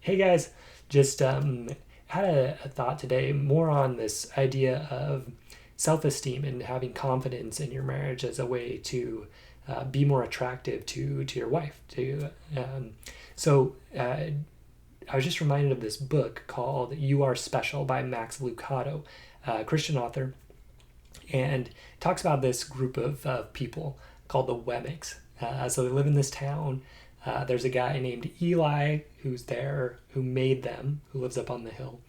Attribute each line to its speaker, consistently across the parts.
Speaker 1: Hey guys, just had a thought today more on this idea of self esteem and having confidence in your marriage as a way to be more attractive to your wife. Um, so I was just reminded of this book called "You Are Special" by Max Lucado, a Christian author, and it talks about this group of people called the Wemmicks. So they live in this town. There's a guy named Eli who's there, who made them, who lives up on the hill.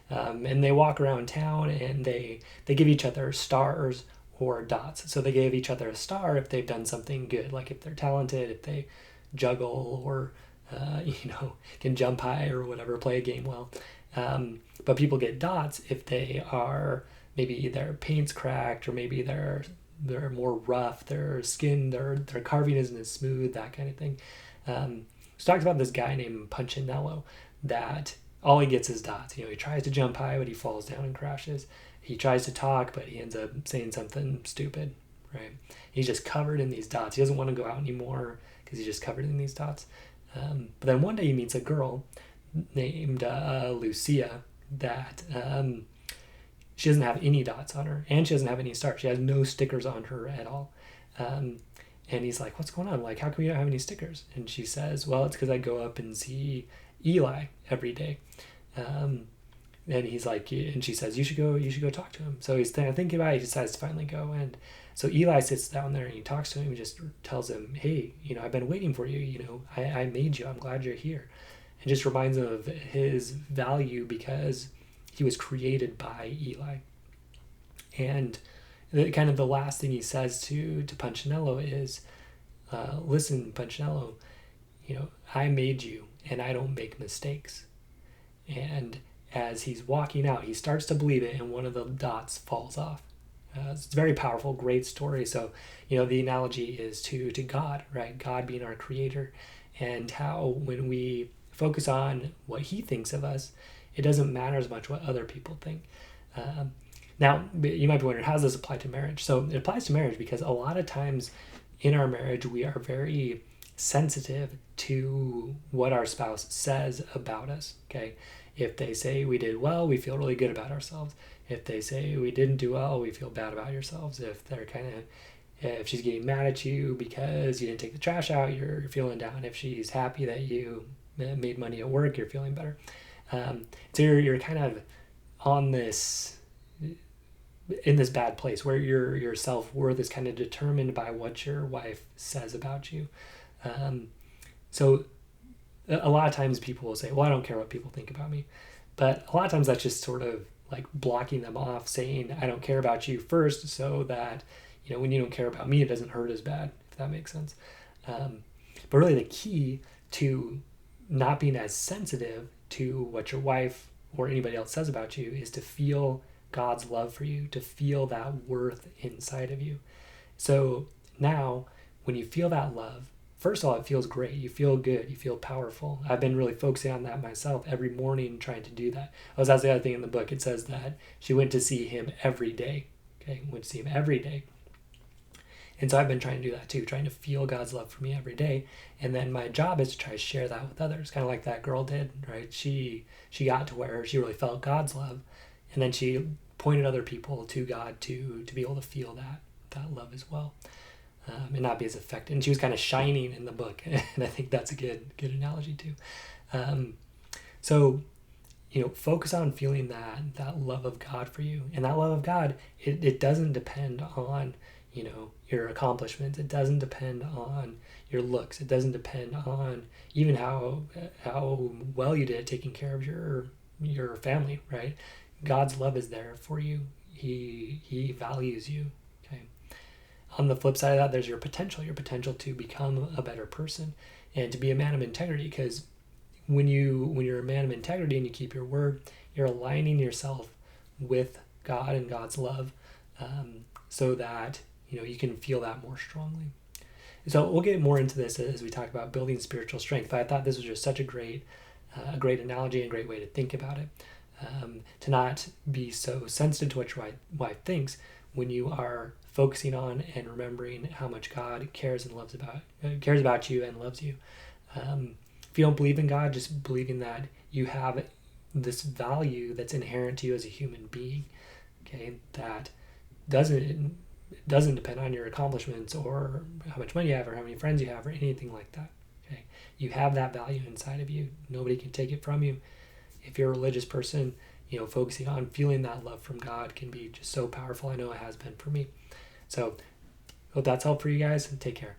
Speaker 1: And they walk around town and they give each other stars or dots. So they gave each other a star if they've done something good, like if they're talented, if they juggle or can jump high or whatever, play a game well. But people get dots if they are maybe their paint's cracked or maybe they're more rough, their skin, their carving isn't as smooth, that kind of thing. So talks about this guy named Punchinello that all he gets is dots. He tries to jump high, but he falls down and crashes. He tries to talk, but he ends up saying something stupid, right? He's just covered in these dots. He doesn't want to go out anymore because he's just covered in these dots. But then one day he meets a girl named Lucia that she doesn't have any dots on her, and she doesn't have any stars. She has no stickers on her at all. Um, and he's like, "What's going on? Like, how come you don't have any stickers?" And she says, "Well, it's because I go up and see Eli every day." Um, and he's like, and she says, you should go talk to him." So he's thinking about it. He decides to finally go. And so Eli sits down there and he talks to him and just tells him, "Hey, I've been waiting for you. I made you. I'm glad you're here." And just reminds him of his value because he was created by Eli. And kind of the last thing he says to Punchinello is, "Listen, Punchinello, I made you and I don't make mistakes." And as he's walking out, he starts to believe it, and one of the dots falls off. It's a very powerful, great story. So, the analogy is to God, right? God being our creator, and how when we focus on what He thinks of us, it doesn't matter as much what other people think. Um, Now, you might be wondering, how does this apply to marriage? So it applies to marriage because a lot of times in our marriage, we are very sensitive to what our spouse says about us. Okay. If they say we did well, we feel really good about ourselves. If they say we didn't do well, we feel bad about ourselves. If she's getting mad at you because you didn't take the trash out, you're feeling down. If she's happy that you made money at work, you're feeling better. So you're kind of on this in this bad place where your self-worth is kind of determined by what your wife says about you. Um, so a lot of times people will say, "Well, I don't care what people think about me," but a lot of times that's just sort of like blocking them off, saying, "I don't care about you first, so that when you don't care about me, it doesn't hurt as bad," if that makes sense. But really the key to not being as sensitive to what your wife or anybody else says about you is to feel God's love for you, to feel that worth inside of you. So now, when you feel that love, first of all, it feels great. You feel good. You feel powerful. I've been really focusing on that myself every morning, trying to do that. Oh, that's the other thing in the book. It says that she went to see him every day. Okay, went to see him every day. And so I've been trying to do that too, trying to feel God's love for me every day. And then my job is to try to share that with others, kind of like that girl did, right? She got to where she really felt God's love, and then she pointed other people to God to be able to feel that love as well, and not be as affected. And she was kind of shining in the book, and I think that's a good analogy too. So focus on feeling that love of God for you, and that love of God, it doesn't depend on your accomplishments. It doesn't depend on your looks. It doesn't depend on even how well you did at taking care of your family, right? God's love is there for you. He values you. Okay. On the flip side of that, there's your potential to become a better person and to be a man of integrity. Because when you're a man of integrity and you keep your word, you're aligning yourself with God and God's love, so that you can feel that more strongly. So we'll get more into this as we talk about building spiritual strength. But I thought this was just such a great analogy and a great way to think about it. To not be so sensitive to what your wife thinks when you are focusing on and remembering how much God cares about you and loves you. if you don't believe in God, just believing that you have this value that's inherent to you as a human being, okay, that doesn't depend on your accomplishments or how much money you have or how many friends you have or anything like that. Okay, you have that value inside of you. Nobody can take it from you. If you're a religious person, focusing on feeling that love from God can be just so powerful. I know it has been for me. So hope that's helpful for you guys, and take care.